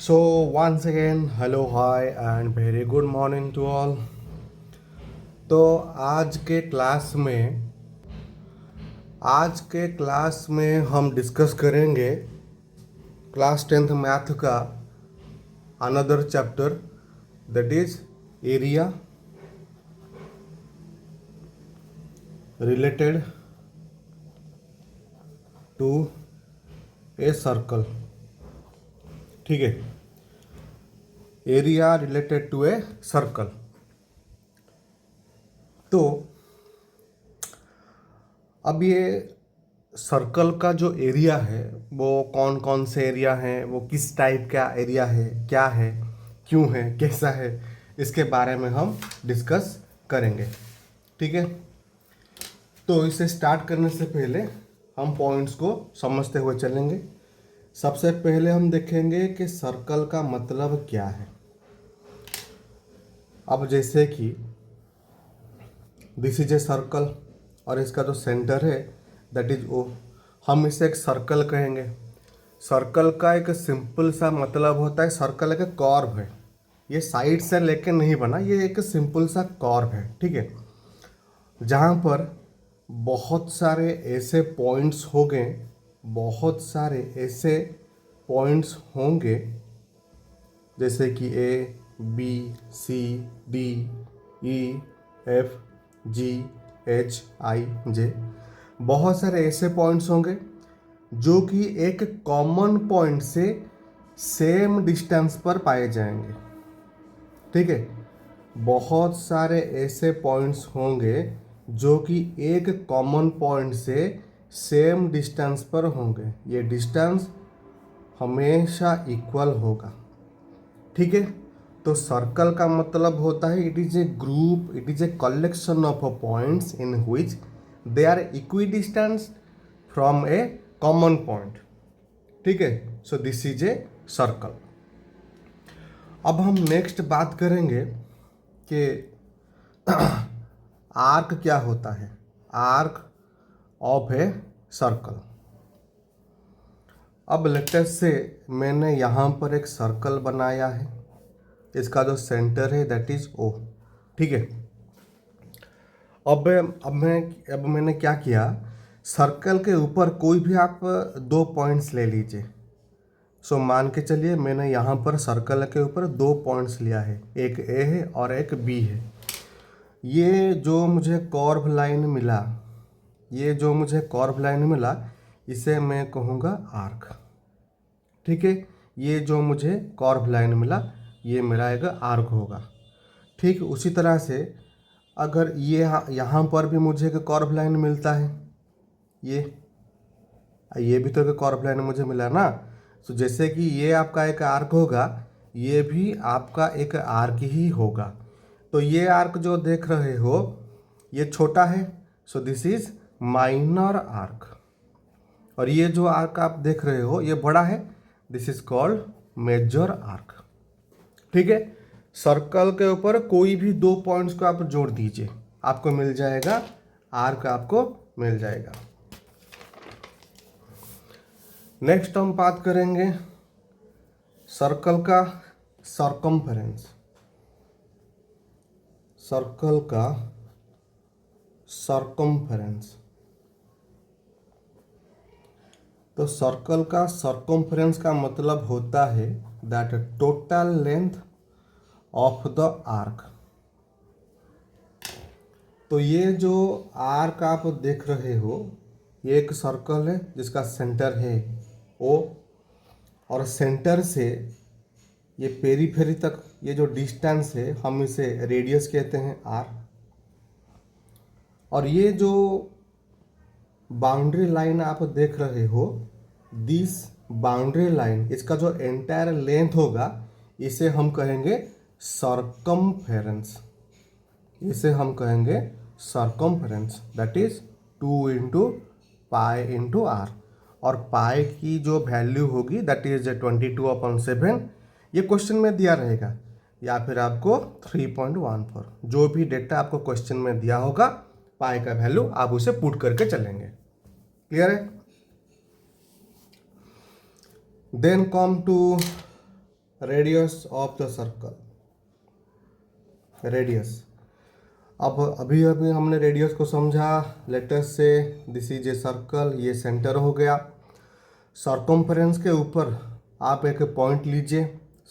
So, once again, hello, hi, and very good morning to all. तो आज के class में हम डिस्कस करेंगे क्लास 10th मैथ का another chapter that is area related to a circle. ठीक है, area related to a circle. तो अब ये सर्कल का जो एरिया है वो कौन कौन से एरिया हैं, वो किस टाइप का एरिया है, क्या है, क्यों है, कैसा है, इसके बारे में हम डिस्कस करेंगे। ठीक है, तो इसे स्टार्ट करने से पहले हम पॉइंट्स को समझते हुए चलेंगे। सबसे पहले हम देखेंगे कि सर्कल का मतलब क्या है। अब जैसे कि दिस इज ए सर्कल और इसका जो सेंटर है दैट इज ओ, हम इसे एक सर्कल कहेंगे। सर्कल का एक सिंपल सा मतलब होता है, सर्कल एक कर्व है, ये साइड से लेके नहीं बना, ये एक सिंपल सा कर्व है। ठीक है, जहाँ पर बहुत सारे ऐसे पॉइंट्स होंगे, बहुत सारे ऐसे पॉइंट्स होंगे जैसे कि A B C D E F G H I J, बहुत सारे ऐसे पॉइंट्स होंगे जो कि एक कॉमन पॉइंट से सेम डिस्टेंस पर पाए जाएंगे। ठीक है, बहुत सारे ऐसे पॉइंट्स होंगे जो कि एक कॉमन पॉइंट से सेम डिस्टेंस पर होंगे। ये डिस्टेंस हमेशा इक्वल होगा। ठीक है, तो सर्कल का मतलब होता है it is a group, it is a collection of points in which they are equidistance from a common point. ठीक है, so this is a circle. अब हम नेक्स्ट बात करेंगे कि आर्क क्या होता है, आर्क ऑफ ए सर्कल। अब लेटेस्ट से मैंने यहाँ पर एक सर्कल बनाया है, इसका जो सेंटर है दैट इज ओ। ठीक है, अब मैंने क्या किया, सर्कल के ऊपर कोई भी आप दो पॉइंट्स ले लीजिए। सो मान के चलिए मैंने यहाँ पर सर्कल के ऊपर दो पॉइंट्स लिया है, एक ए है और एक बी है। ये जो मुझे कर्व लाइन मिला, ये जो मुझे कर्व लाइन मिला, इसे मैं कहूँगा आर्क। ठीक है, ये जो मुझे कर्व लाइन मिला ये मेरा एक आर्क होगा। ठीक उसी तरह से अगर ये यहाँ पर भी मुझे एक कर्व लाइन मिलता है, ये भी तो एक कर्व लाइन मुझे मिला ना। तो जैसे कि ये आपका एक आर्क होगा, ये भी आपका एक आर्क ही होगा। तो ये आर्क जो देख रहे हो ये छोटा है, so this is minor arc. और ये जो आर्क आप देख रहे हो ये बड़ा है, this is called major arc. ठीक है, सर्कल के ऊपर कोई भी दो पॉइंट्स को आप जोड़ दीजिए, आपको मिल जाएगा आर्क, आपको मिल जाएगा। नेक्स्ट हम बात करेंगे सर्कल का सर्कम्फरेंस। सर्कल का सर्कम्फरेंस, तो सर्कल का सर्कम्फरेंस का मतलब होता है that total length of the arc. तो ये जो आर्क आप देख रहे हो ये एक सर्कल है जिसका सेंटर है ओ, और सेंटर से ये पेरीफेरी तक ये जो डिस्टेंस है हम इसे रेडियस कहते हैं आर। और ये जो बाउंड्री लाइन आप देख रहे हो, दिस बाउंड्री लाइन, इसका जो एंटायर लेंथ होगा इसे हम कहेंगे सर्कम्फेरेंस। इसे हम कहेंगे circumference, that is 2 into pi into r. और पाई की जो वैल्यू होगी दैट इज 22/7। ये क्वेश्चन में दिया रहेगा या फिर आपको 3.14, जो भी डेटा आपको क्वेश्चन में दिया होगा पाई का वैल्यू आप उसे पुट करके चलेंगे। क्लियर है? Then come to radius of the circle, radius. अब अभी अभी हमने रेडियस को समझा। Let's say this is a circle, ये सेंटर हो गया। सर्कम्फ्रेंस के ऊपर आप एक पॉइंट लीजिए,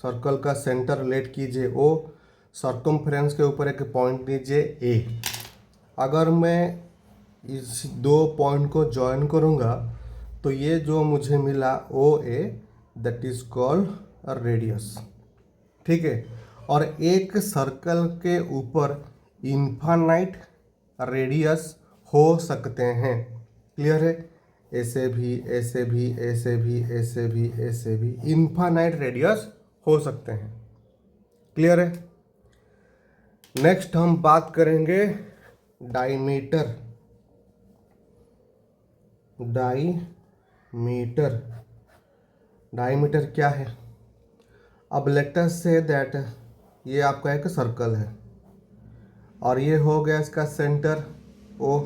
सर्कल का सेंटर लेट कीजिए ओ, सर्कम्फ्रेंस के ऊपर एक पॉइंट लीजिए ए। अगर मैं इस दो पॉइंट को जॉइन करूँगा तो ये जो मुझे मिला O A, that is called a radius. ठीक है। और एक सर्कल के ऊपर इन्फानाइट रेडियस हो सकते हैं। क्लियर है? ऐसे भी, ऐसे भी, ऐसे भी, ऐसे भी, ऐसे भी इन्फानाइट रेडियस हो सकते हैं। क्लियर है? नेक्स्ट हम बात करेंगे डायमीटर। डायमीटर, डायमीटर क्या है? अब लेट अस से दैट ये आपका एक सर्कल है और ये हो गया इसका सेंटर ओ।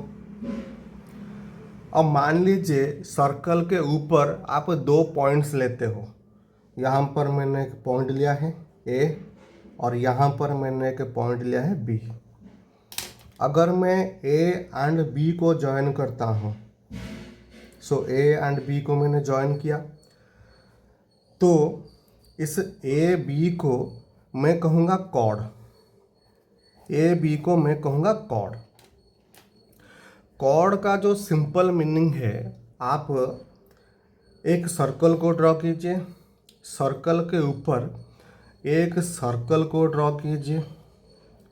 अब मान लीजिए सर्कल के ऊपर आप दो पॉइंट्स लेते हो। यहाँ पर मैंने एक पॉइंट लिया है ए और यहाँ पर मैंने एक पॉइंट लिया है बी। अगर मैं ए एंड बी को ज्वाइन करता हूँ, सो ए एंड बी को मैंने ज्वाइन किया, तो इस ए बी को मैं कहूँगा कॉर्ड। ए बी को मैं कहूँगा कॉर्ड। कॉर्ड का जो सिंपल मीनिंग है, आप एक सर्कल को ड्रॉ कीजिए, सर्कल के ऊपर एक सर्कल को ड्रॉ कीजिए।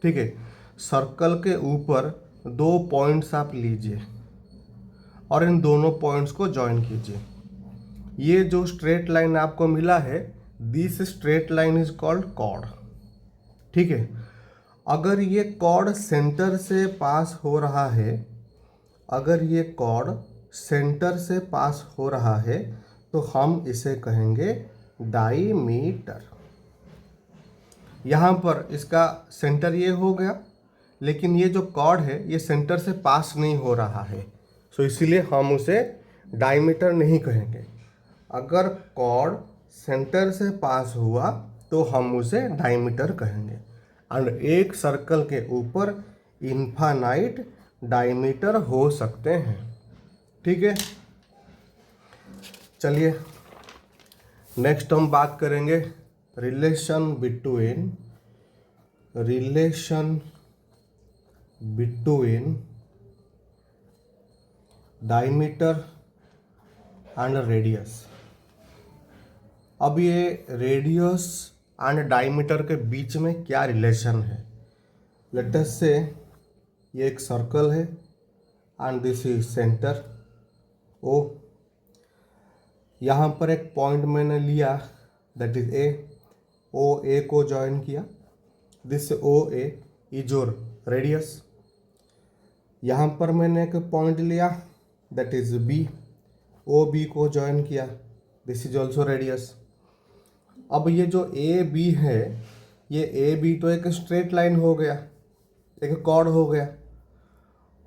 ठीक है। सर्कल के ऊपर दो पॉइंट्स आप लीजिए और इन दोनों पॉइंट्स को ज्वाइन कीजिए। ये जो स्ट्रेट लाइन आपको मिला है, this straight line is called chord. ठीक है। अगर ये कॉर्ड सेंटर से पास हो रहा है, अगर ये कॉर्ड सेंटर से पास हो रहा है तो हम इसे कहेंगे डायमीटर। यहाँ पर इसका सेंटर ये हो गया, लेकिन ये जो कॉर्ड है ये सेंटर से पास नहीं हो रहा है, सो इसीलिए हम उसे डायमीटर नहीं कहेंगे। अगर कॉर्ड सेंटर से पास हुआ तो हम उसे डायमीटर कहेंगे। और एक सर्कल के ऊपर इन्फानाइट डायमीटर हो सकते हैं। ठीक है। चलिए नेक्स्ट हम बात करेंगे relation between diameter and radius. अब ये रेडियस एंड डायमीटर के बीच में क्या रिलेशन है? लेट अस से ये एक सर्कल है and this is centre O. यहाँ पर एक पॉइंट मैंने लिया, दैट इज ए। ओ ए को ज्वाइन किया, this O A is your radius. यहाँ पर मैंने एक पॉइंट लिया, that is B. O B को ज्वाइन किया, दिस इज ऑल्सो रेडियस। अब ये जो ए बी है, ये ए बी तो एक स्ट्रेट लाइन हो गया, एक कॉर्ड हो गया,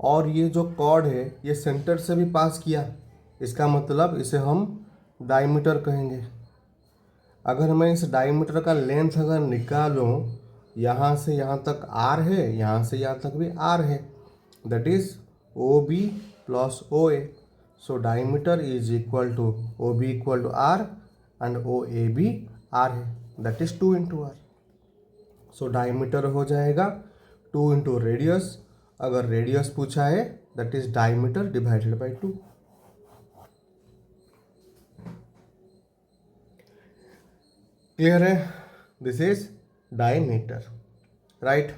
और ये जो कॉर्ड है ये सेंटर से भी पास किया, इसका मतलब इसे हम डायमीटर कहेंगे। अगर मैं इस डायमीटर का लेंथ अगर निकालूं, यहाँ से यहाँ तक आर है, यहाँ से यहाँ तक भी आर है, that is O B plus O A. So diameter is equal to O B equal to R and O A B R है, that is 2 into R. So diameter हो जाएगा 2 इंटू रेडियस। अगर radius पूछा है, that is diameter divided by 2। Clear है? This is diameter, right.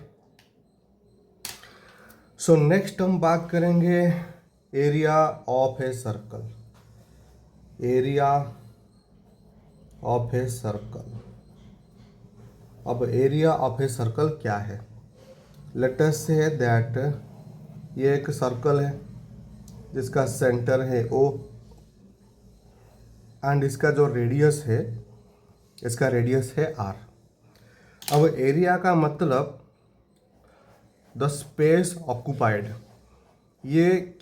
So next हम बात करेंगे area of a circle. Area of a circle. अब एरिया ऑफ ए सर्कल क्या है? लेट अस से दैट ये एक सर्कल है जिसका सेंटर है ओ एंड इसका जो रेडियस है, इसका रेडियस है आर। अब एरिया का मतलब द स्पेस ऑक्युपाइड, ये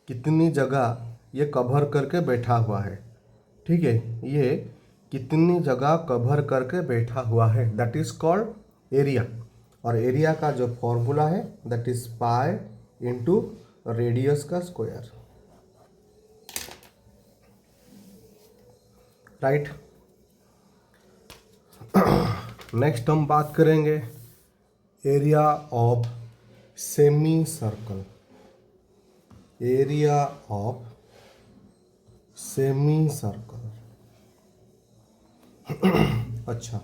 कितनी जगह ये कवर करके बैठा हुआ है। ठीक है, ये कितनी जगह कवर करके बैठा हुआ है, दैट इज कॉल्ड एरिया। और एरिया का जो फॉर्मूला है that is pi into radius का स्क्वायर, राइट। नेक्स्ट हम बात करेंगे area of semi circle, area of semi circle. अच्छा,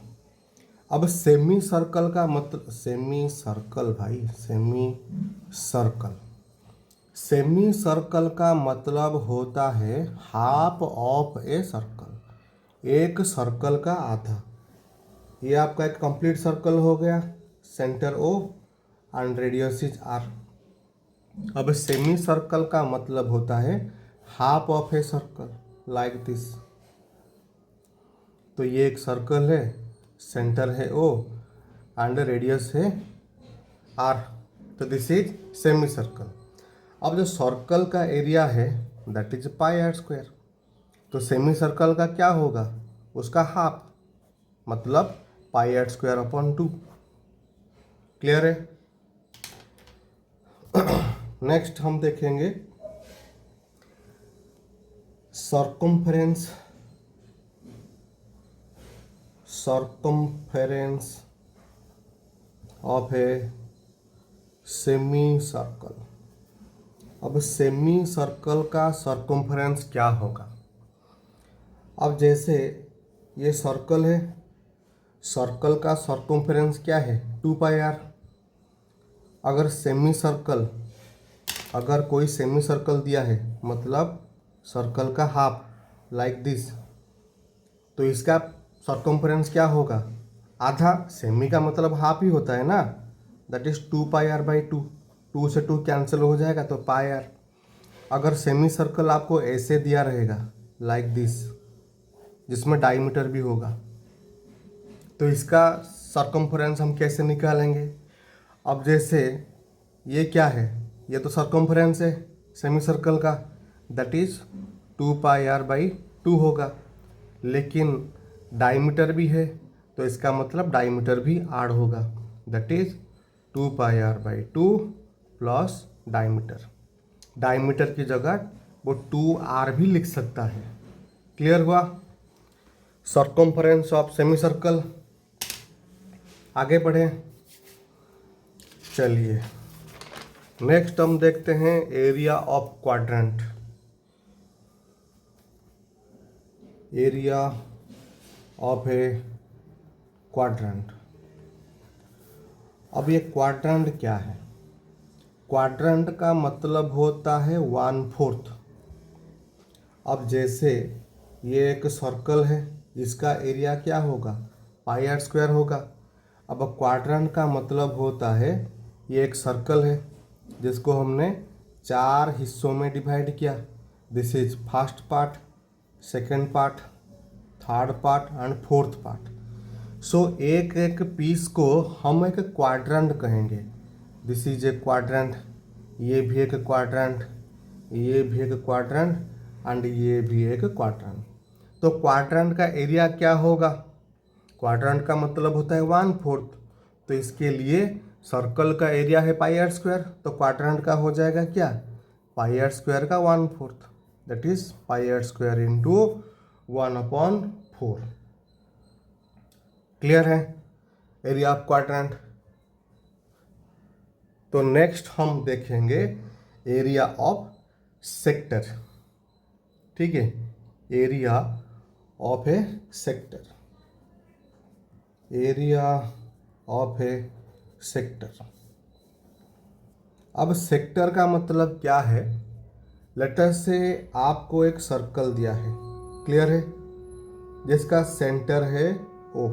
अब सेमी सर्कल का मतलब, सेमी सर्कल भाई, सेमी सर्कल, सेमी सर्कल का मतलब होता है हाफ ऑफ ए सर्कल, एक सर्कल का आधा। ये आपका एक कंप्लीट सर्कल हो गया, centre O and radius is r. अब सेमी सर्कल का मतलब होता है half of a circle, like this. तो ये एक सर्कल है, सेंटर है ओ एंड रेडियस है आर, तो दिस इज सेमी सर्कल। अब जो सर्कल का एरिया है that is pi are square, तो सेमी सर्कल का क्या होगा, उसका हाफ, मतलब pi are square upon 2। Clear है। नेक्स्ट हम देखेंगे circumference, circumference of a semicircle. अब सेमी सर्कल का सर्कम्फरेंस क्या होगा। अब जैसे ये सर्कल है, सर्कल का सर्कम्फरेंस क्या है 2 पाई आर। अगर सेमी सर्कल, अगर कोई सेमी सर्कल दिया है मतलब सर्कल का हाफ, लाइक दिस, तो इसका सर्कम्फरेंस क्या होगा, आधा। सेमी का मतलब हाफ ही होता है ना, that is 2 pi r by 2, 2 से 2 कैंसिल हो जाएगा तो पाई आर। अगर सेमी सर्कल आपको ऐसे दिया रहेगा लाइक दिस, जिसमें डायमीटर भी होगा, तो इसका सर्कम्फरेंस हम कैसे निकालेंगे। अब जैसे ये क्या है, ये तो सर्कम्फरेंस है सेमी सर्कल का, that is 2 pi r by 2 होगा, लेकिन डायमीटर भी है तो इसका मतलब डायमीटर भी आड़ होगा, that is 2 pi r by 2 plus diameter. Diameter की जगह वो 2 आर भी लिख सकता है। क्लियर हुआ सर्कम्फरेंस ऑफ सेमी सर्कल। आगे बढ़े, चलिए नेक्स्ट हम देखते हैं area of quadrant, area of A quadrant. अब ये क्वाड्रेंट क्या है, क्वाड्रेंट का मतलब होता है 1/4। अब जैसे ये एक सर्कल है, इसका एरिया क्या होगा, पाई आर स्क्वायर होगा। अब क्वाड्रेंट का मतलब होता है ये एक सर्कल है जिसको हमने 4 हिस्सों में डिवाइड किया, this is first part, second part, third part and fourth part. So एक एक पीस को हम एक क्वाड्रेंट कहेंगे, दिस इज ए क्वाड्रेंट, ये भी एक क्वाड्रेंट, ये भी एक क्वाड्रेंट एंड ये भी एक क्वाड्रेंट। तो क्वाड्रेंट का एरिया क्या होगा, क्वाड्रेंट का मतलब होता है 1/4, तो इसके लिए सर्कल का एरिया है पाई आर स्क्वायर, तो क्वाड्रेंट का हो जाएगा क्या, पाई आर स्क्वायर का 1/4, that is pi are square into 1/4। Clear है एरिया ऑफ क्वाड्रेंट। तो नेक्स्ट हम देखेंगे एरिया ऑफ सेक्टर, ठीक है, area of a sector, area of a sector. अब सेक्टर का मतलब क्या है, लेटर से आपको एक सर्कल दिया है, क्लियर है, जिसका सेंटर है ओ,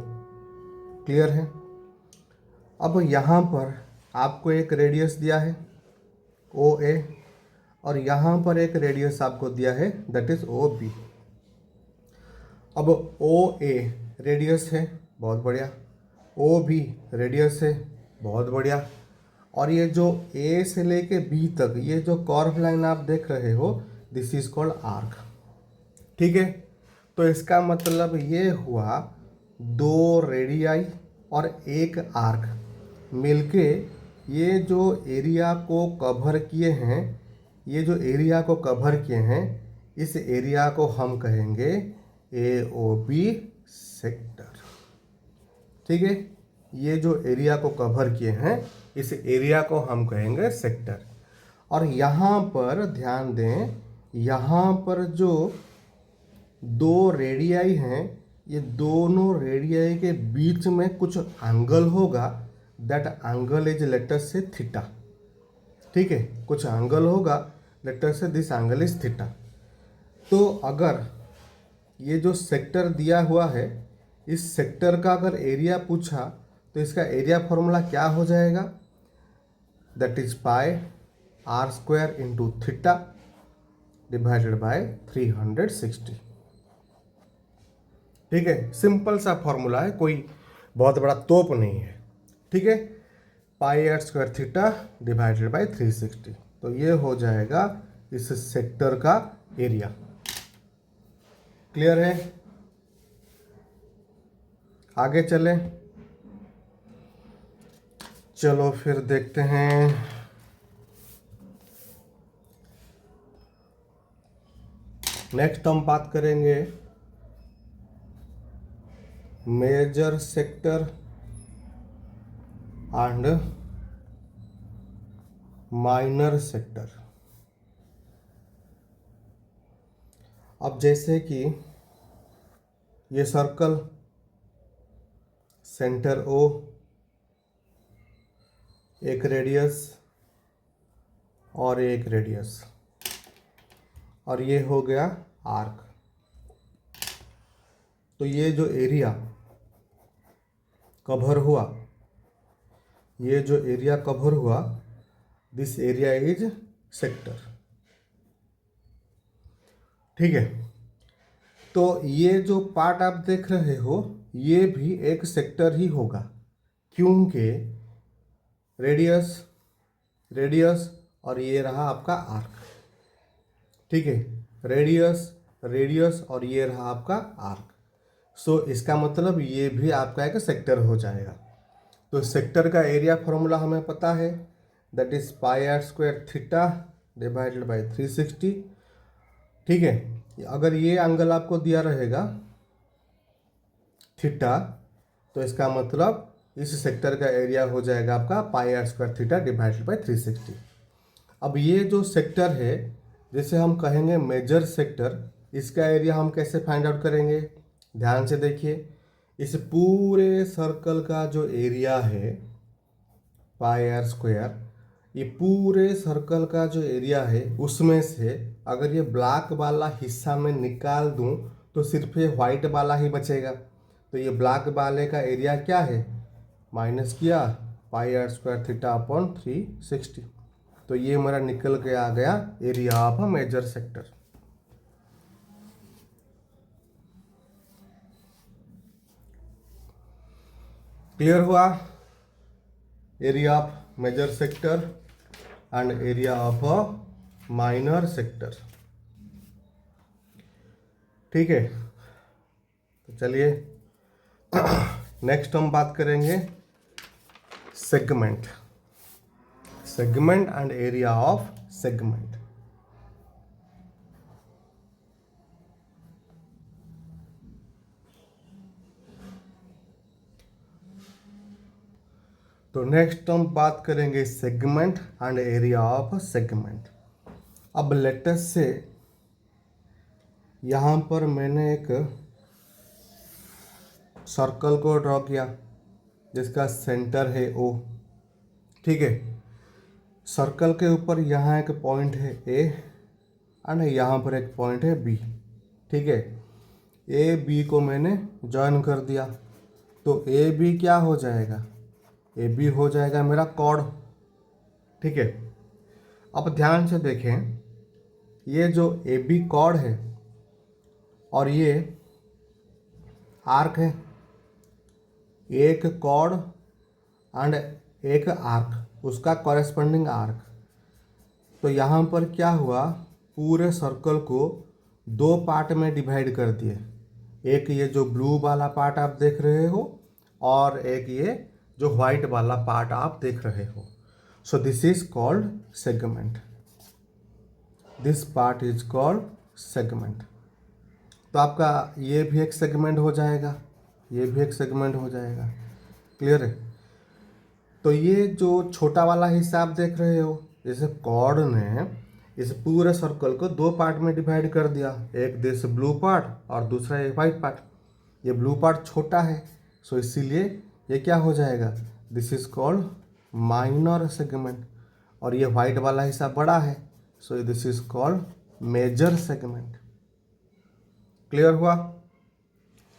क्लियर है। अब यहाँ पर आपको एक रेडियस दिया है ओ ए, और यहाँ पर एक रेडियस आपको दिया है दैट इज ओ बी। अब ओ ए रेडियस है, बहुत बढ़िया, ओ बी रेडियस है, बहुत बढ़िया, और ये जो ए से लेके बी तक ये जो कर्व लाइन आप देख रहे हो दिस इज कॉल्ड आर्क, ठीक है। तो इसका मतलब ये हुआ 2 रेडियाई और एक आर्क मिलके ये जो एरिया को कवर किए हैं, ये जो एरिया को कवर किए हैं, इस एरिया को हम कहेंगे AOB सेक्टर। ठीक है, ये जो एरिया को कवर किए हैं इस एरिया को हम कहेंगे सेक्टर। और यहाँ पर ध्यान दें, यहाँ पर जो 2 रेडियाई हैं, ये दोनों रेडियाई के बीच में कुछ एंगल होगा, दैट एंगल इज लेटर से थीटा। ठीक है, कुछ एंगल होगा, लेटर से दिस एंगल इज थीटा। तो अगर ये जो सेक्टर दिया हुआ है, इस सेक्टर का अगर एरिया पूछा तो इसका एरिया फॉर्मूला क्या हो जाएगा, that is pi are square into theta divided by 360। ठीक है, सिंपल सा फॉर्मूला है, कोई बहुत बड़ा तोप नहीं है। ठीक है, pi are square theta divided by 360, तो ये हो जाएगा इस सेक्टर का एरिया। क्लियर है? आगे चलें। चलो फिर देखते हैं। नेक्स्ट हम बात करेंगे major sector and minor sector. अब जैसे कि ये सर्कल, सेंटर O, एक रेडियस और एक रेडियस, और ये हो गया आर्क। तो ये जो एरिया कवर हुआ, ये जो एरिया कवर हुआ, दिस एरिया इज सेक्टर। ठीक है, तो ये जो पार्ट आप देख रहे हो ये भी एक सेक्टर ही होगा, क्योंकि रेडियस रेडियस और ये रहा आपका आर्क। ठीक है, रेडियस रेडियस और ये रहा आपका आर्क। सो इसका मतलब ये भी आपका एक सेक्टर हो जाएगा। तो सेक्टर का एरिया फॉर्मूला हमें पता है, that is pi are square theta divided by 360। ठीक है, अगर ये एंगल आपको दिया रहेगा थीटा, तो इसका मतलब इस सेक्टर का एरिया हो जाएगा आपका pi are square theta divided by 360। अब ये जो सेक्टर है, जैसे हम कहेंगे मेजर सेक्टर, इसका एरिया हम कैसे फाइंड आउट करेंगे? ध्यान से देखिए, इस पूरे सर्कल का जो एरिया है पाई आर स्क्वायर, ये पूरे सर्कल का जो एरिया है उसमें से अगर ये ब्लैक वाला हिस्सा में निकाल दूं तो सिर्फ ये वाइट वाला ही बचेगा। तो ये ब्लैक वाले का एरिया क्या है, माइनस किया pi are square theta upon 360। तो ये मेरा निकल के आ गया area of a major sector. Clear हुआ? Area of major sector and area of a minor sector. ठीक है, तो चलिए नेक्स्ट हम बात करेंगे segment. Segment and area of segment. तो नेक्स्ट हम बात करेंगे segment and area of segment. अब लेटेस्ट से यहाँ पर मैंने एक सर्कल को ड्रॉ किया जिसका सेंटर है O। ठीक है, सर्कल के ऊपर यहाँ एक पॉइंट है A एंड यहाँ पर एक पॉइंट है B। ठीक है, A B को मैंने ज्वाइन कर दिया, तो A B क्या हो जाएगा, ए बी हो जाएगा मेरा कॉर्ड। ठीक है, अब ध्यान से देखें, ये जो ए बी कॉर्ड है और ये आर्क है, एक कॉर्ड एंड एक आर्क, उसका कॉरेस्पॉन्डिंग आर्क। तो यहाँ पर क्या हुआ, पूरे सर्कल को 2 पार्ट में डिवाइड कर दिए। एक ये जो ब्लू वाला पार्ट आप देख रहे हो और एक ये जो व्हाइट वाला पार्ट आप देख रहे हो। सो this is called segment, this part is called segment. तो आपका ये भी एक सेगमेंट हो जाएगा, ये भी एक सेगमेंट हो जाएगा। क्लियर है? तो ये जो छोटा वाला हिस्सा आप देख रहे हो, जैसे कॉर्ड ने इस पूरे सर्कल को दो पार्ट में डिवाइड कर दिया, एक दिस ब्लू पार्ट और दूसरा ये वाइट पार्ट। ये ब्लू पार्ट छोटा है, सो इसीलिए ये क्या हो जाएगा, this is called minor segment. और ये वाइट वाला हिस्सा बड़ा है, so this is called major segment. Clear हुआ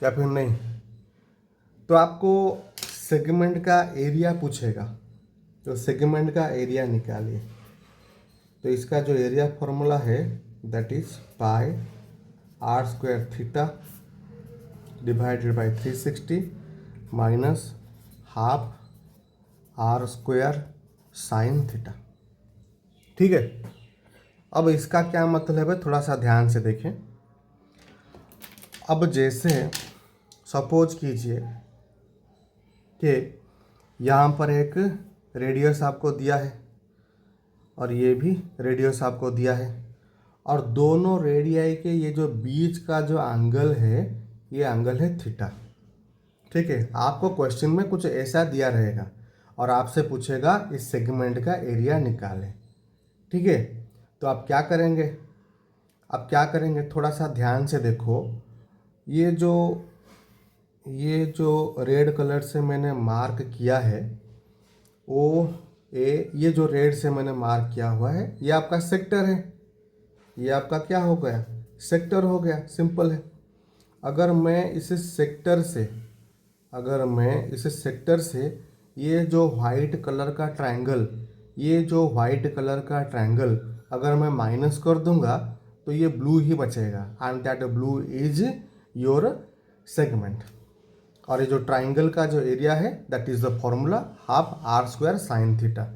या फिर नहीं? तो आपको सेगमेंट का एरिया पूछेगा, तो सेगमेंट का एरिया निकालिए। तो इसका जो एरिया फॉर्मूला है that is pi are square theta divided by 360 minus half r square sine theta. ठीक है, अब इसका क्या मतलब है, थोड़ा सा ध्यान से देखें। अब जैसे सपोज कीजिए कि यहाँ पर एक रेडियस आपको दिया है और ये भी रेडियस आपको दिया है, और दोनों रेडियाई के ये जो बीच का जो एंगल है, ये एंगल है थीटा। ठीक है, आपको क्वेश्चन में कुछ ऐसा दिया रहेगा और आपसे पूछेगा इस सेगमेंट का एरिया निकालें। ठीक है, तो आप क्या करेंगे, थोड़ा सा ध्यान से देखो। ये जो रेड कलर से मैंने मार्क किया है, ओ ए, ये जो रेड से मैंने मार्क किया हुआ है, ये आपका सेक्टर है। ये आपका क्या हो गया, सेक्टर हो गया। सिंपल है। अगर मैं इस सेक्टर से ये जो वाइट कलर का ट्रायंगल अगर मैं माइनस कर दूंगा तो ये ब्लू ही बचेगा, and that blue is your segment. और ये जो ट्राइंगल का जो एरिया है that is the formula half r square sine theta.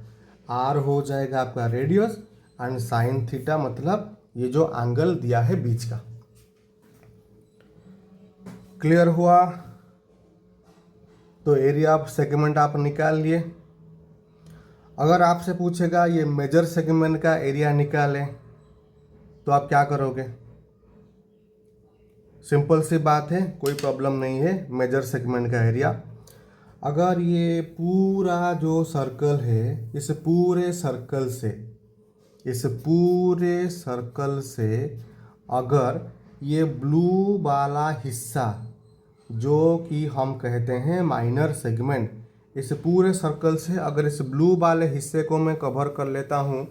आर हो जाएगा आपका रेडियस एंड साइन थीटा मतलब ये जो एंगल दिया है बीच का। क्लियर हुआ? तो एरिया ऑफ सेगमेंट आप निकाल लिए। अगर आपसे पूछेगा ये मेजर सेगमेंट का एरिया निकालें तो आप क्या करोगे? सिंपल सी बात है, कोई प्रॉब्लम नहीं है। मेजर सेगमेंट का एरिया, अगर ये पूरा जो सर्कल है, इस पूरे सर्कल से अगर ये ब्लू वाला हिस्सा जो कि हम कहते हैं माइनर सेगमेंट, इस पूरे सर्कल से अगर इस ब्लू वाले हिस्से को मैं कवर कर लेता हूँ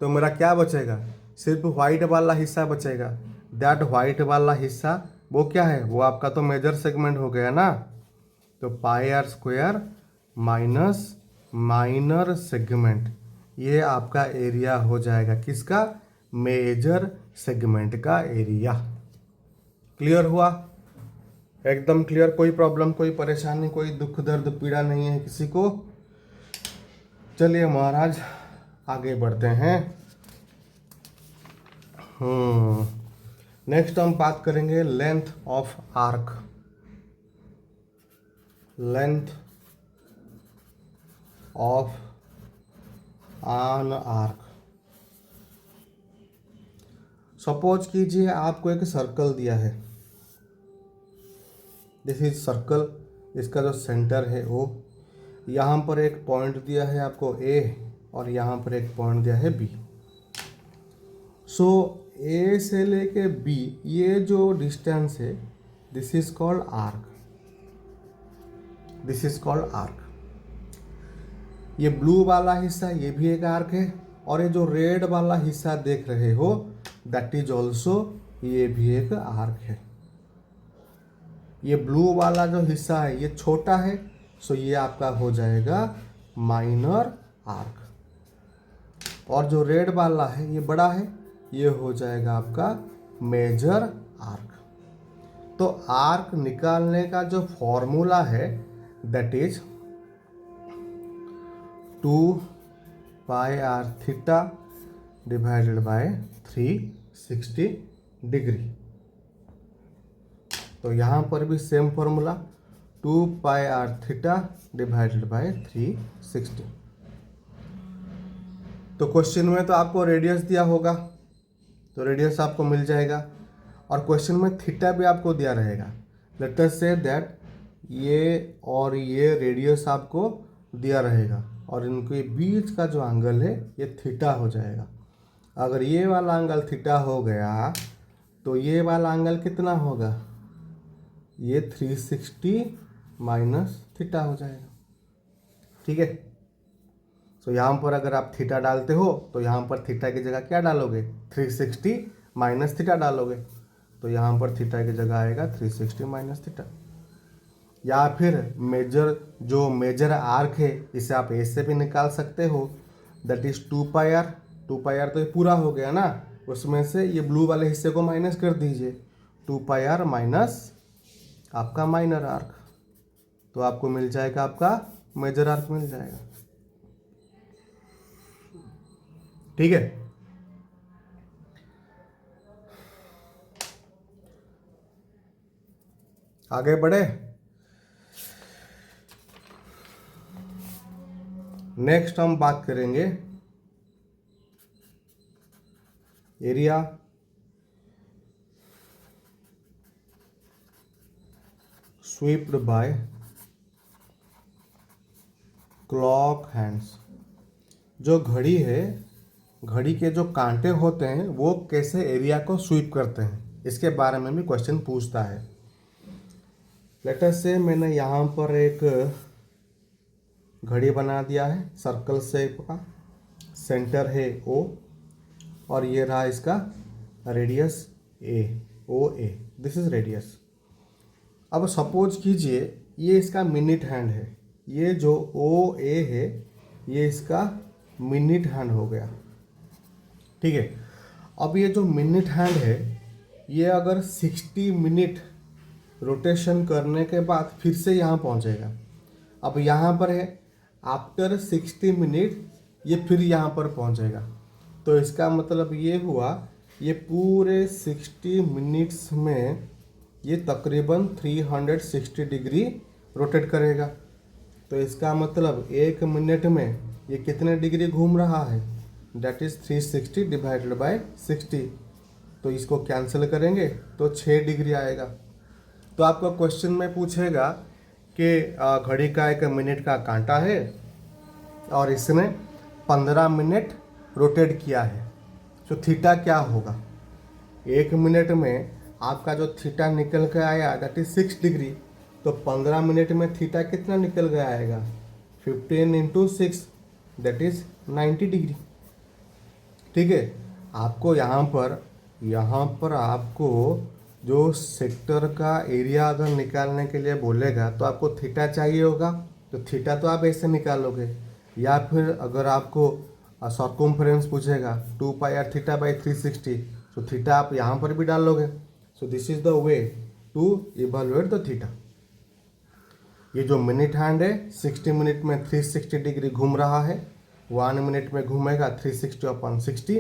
तो मेरा क्या बचेगा, सिर्फ वाइट वाला हिस्सा बचेगा। दैट वाइट वाला हिस्सा वो क्या है, वो आपका तो मेजर सेगमेंट हो गया ना। तो pi are square minus minor segment, ये आपका एरिया हो जाएगा किसका, मेजर सेगमेंट का एरिया। क्लियर हुआ? एकदम क्लियर, कोई प्रॉब्लम, कोई परेशानी, कोई दुख दर्द पीड़ा नहीं है किसी को? चलिए महाराज आगे बढ़ते हैं। नेक्स्ट हम बात करेंगे length of arc. Length of an arc. Suppose कीजिए आपको एक सर्कल दिया है, दिस इज सर्कल, इसका जो सेंटर है ओ, यहाँ पर एक पॉइंट दिया है आपको ए और यहाँ पर एक पॉइंट दिया है बी। सो ए से लेके बी ये जो डिस्टेंस है this is called arc, this is called arc. ये ब्लू वाला हिस्सा ये भी एक आर्क है, और ये जो रेड वाला हिस्सा देख रहे हो दैट इज ऑल्सो, ये भी एक आर्क है। ये ब्लू वाला जो हिस्सा है ये छोटा है, सो ये आपका हो जाएगा माइनर आर्क, और जो रेड वाला है ये बड़ा है, ये हो जाएगा आपका मेजर आर्क। तो आर्क निकालने का जो फॉर्मूला है that is 2 pi r theta divided by 360 degree. तो यहाँ पर भी same formula 2πr theta divided by 360। तो क्वेश्चन में तो आपको रेडियस दिया होगा, तो रेडियस आपको मिल जाएगा, और क्वेश्चन में थीटा भी आपको दिया रहेगा। लेट अस से दैट ये और ये रेडियस आपको दिया रहेगा, और इनके बीच का जो एंगल है ये थीटा हो जाएगा। अगर ये वाला एंगल थीटा हो गया तो ये वाला एंगल कितना होगा, ये 360 माइनस थीटा हो जाएगा। ठीक है, तो यहाँ पर अगर आप थीटा डालते हो तो यहाँ पर थीटा की जगह क्या डालोगे, 360 माइनस थीटा डालोगे, तो यहाँ पर थीटा की जगह आएगा 360 माइनस थीटा। या फिर जो मेजर आर्क है इसे आप ऐसे भी निकाल सकते हो, दैट इज 2πr। 2πr तो ये पूरा हो गया ना, उसमें से ये ब्लू वाले हिस्से को माइनस कर दीजिए, 2πr माइनस आपका माइनर आर्क, तो आपको मिल जाएगा आपका मेजर आर्क मिल जाएगा। ठीक है, आगे बढ़े। नेक्स्ट हम बात करेंगे area swept by clock hands. जो घड़ी है, घड़ी के जो कांटे होते हैं वो कैसे एरिया को स्वीप करते हैं, इसके बारे में भी क्वेश्चन पूछता है। लेट अस से मैंने यहाँ पर एक घड़ी बना दिया है सर्कल शेप का, सेंटर है O, और ये रहा इसका radius A, OA, this is radius. अब सपोज कीजिए ये इसका मिनट हैंड है, ये जो OA है ये इसका मिनट हैंड हो गया। ठीक है, अब ये जो मिनट हैंड है ये अगर 60 मिनट रोटेशन करने के बाद फिर से यहाँ पहुँचेगा। अब यहाँ पर है आफ्टर 60 मिनट ये फिर यहाँ पर पहुँचेगा, तो इसका मतलब ये हुआ ये पूरे 60 मिनट्स में ये तकरीबन 360 डिग्री रोटेट करेगा। तो इसका मतलब एक मिनट में ये कितने डिग्री घूम रहा है, दैट इज़ 360 डिवाइडेड बाय 60। तो इसको कैंसिल करेंगे तो 6 डिग्री आएगा। तो आपका क्वेश्चन में पूछेगा कि घड़ी का एक मिनट का कांटा है और इसने 15 मिनट रोटेट किया है, तो थीटा क्या होगा। एक मिनट में आपका जो थीटा निकल के आया दैट इज 6 डिग्री, तो 15 मिनट में थीटा कितना निकल गया आएगा, 15 इंटू 6 दैट इज 90 डिग्री। ठीक है, आपको यहाँ पर आपको जो सेक्टर का एरिया अगर निकालने के लिए बोलेगा तो आपको थीटा चाहिए होगा, तो थीटा तो आप ऐसे निकालोगे, या फिर अगर आपको सर्कम्फ्रेंस पूछेगा 2πr थीटा बाई 360, तो थीटा आप यहाँ पर भी डाल लोगे। So this is the way to evaluate the theta. ये जो मिनट हैंड है 60 मिनट में 360 डिग्री घूम रहा है, 1 मिनट में घूमेगा 360 अपॉन 60,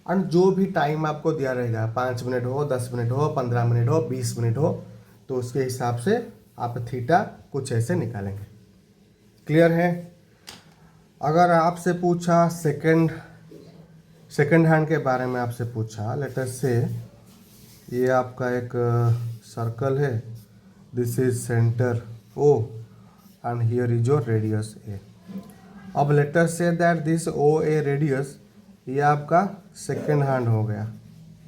एंड जो भी टाइम आपको दिया रहेगा 5 मिनट हो, 10 मिनट हो, 15 मिनट हो, 20 मिनट हो, तो उसके हिसाब से आप थीटा कुछ ऐसे निकालेंगे। क्लियर है। अगर आपसे पूछा सेकंड हैंड के बारे में आपसे पूछा, लेट अस से ये आपका एक सर्कल है, this is centre O and here is your radius A। अब let us say that this OA radius ये आपका सेकंड हैंड हो गया,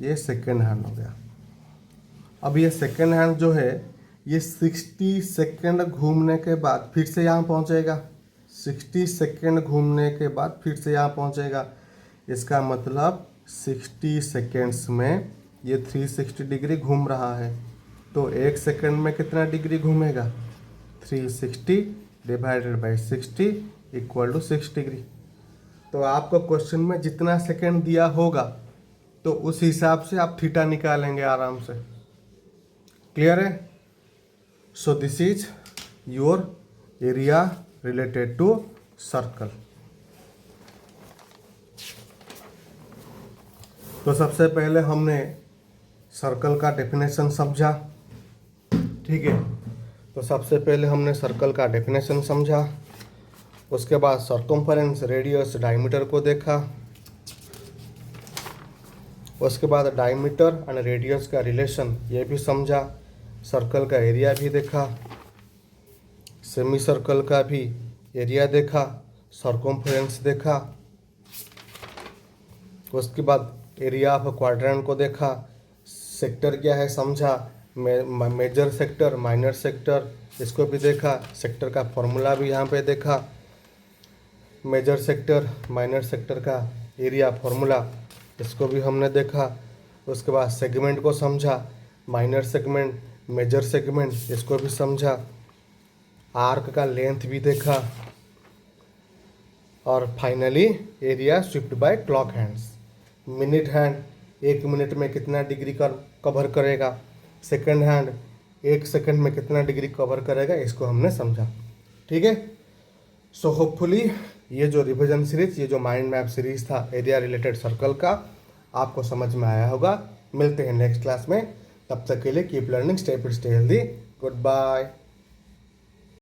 ये सेकंड हैंड हो गया। अब ये सेकंड हैंड जो है ये 60 सेकंड घूमने के बाद फिर से यहाँ पहुँचेगा, 60 सेकंड घूमने के बाद फिर से यहाँ पहुँचेगा। इसका मतलब 60 सेकेंड्स में ये 360 डिग्री घूम रहा है, तो एक सेकंड में कितना डिग्री घूमेगा, 360 divided by 60 equal to 6 degree. तो आपको क्वेश्चन में जितना सेकंड दिया होगा तो उस हिसाब से आप थीटा निकालेंगे आराम से। क्लियर है। So this is your area related to circle. तो सबसे पहले हमने सर्कल का डेफिनेशन समझा, ठीक है। तो सबसे पहले हमने सर्कल का डेफिनेशन समझा, उसके बाद सर्कम्फरेंस, रेडियस, डायमीटर को देखा, उसके बाद डायमीटर एंड रेडियस का रिलेशन ये भी समझा, सर्कल का एरिया भी देखा, सेमी सर्कल का भी एरिया देखा, सर्कम्फरेंस देखा, उसके बाद एरिया ऑफ क्वाड्रेंट को देखा, सेक्टर क्या है समझा, मेजर सेक्टर, माइनर सेक्टर इसको भी देखा, सेक्टर का फॉर्मूला भी यहाँ पे देखा, मेजर सेक्टर माइनर सेक्टर का एरिया फॉर्मूला इसको भी हमने देखा, उसके बाद सेगमेंट को समझा, माइनर सेगमेंट, मेजर सेगमेंट इसको भी समझा, आर्क का लेंथ भी देखा, और finally area swept by clock hands. Minute hand 1 minute में कितना डिग्री कवर करेगा, सेकंड हैंड 1 सेकंड में कितना डिग्री कवर करेगा, इसको हमने समझा। ठीक है। सो होपफुली ये जो रिविजन सीरीज, ये जो माइंड मैप सीरीज था एरिया रिलेटेड सर्कल का, आपको समझ में आया होगा। मिलते हैं नेक्स्ट क्लास में, तब तक के लिए keep learning, stay fit, stay healthy, good bye.